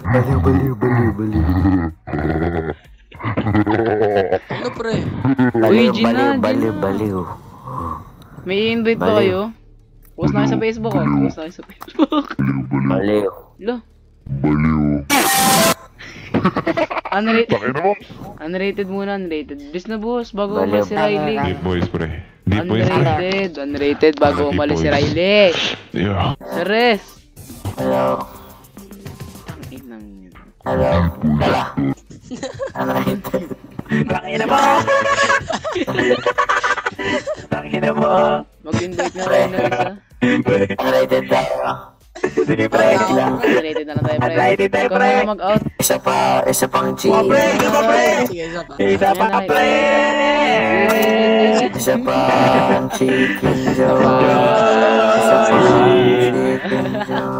Baliw, baliw, baliw, baliw. Ano pre? Baliw, Gina, baliw, Gina. baliw, baliw. May invite ba Baliw. kayo? Post na kayo sa Facebook ah. Post na kayo sa Facebook. Baliw. Lo, Baliw. unrated. Takin na mo. Unrated muna, unrated. Bis na boss, bago Baliw. umalis si Riley. Deep boys, pre. Deep boys, pre. Unrated, unrated bago Deep umalis si boys. Riley. Yeah. Teres. Hello. Inang yun. Hello. Wala. Unrated. Mag-invite na rin na isa. Unrated tayo. Unrated na lang tayo, pre. Ikaw na lang mag-out. Isa pang cheese. Sige, isa pa. Isa pang chicken joy.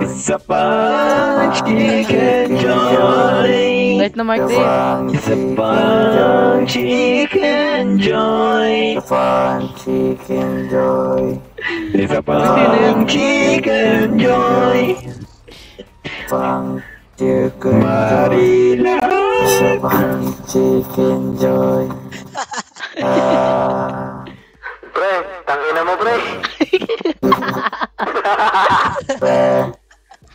Isa pang chicken joy. Invite na Mark Dave. Isa pang chicken joy. Isa pang chicken joy. Isa pang chicken joy. Pang chicken joy. Isa pang chicken joy. Pre, tangina mo pre. Pre.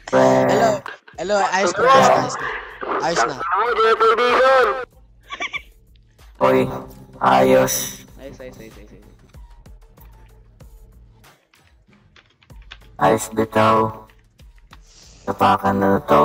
Pre. Hello. Hello, ayos na, ayos na. Ayos na. Uy, ayos. Ayos, ayos, ayos, ayos. Ayos bitaw. Tapakan na to.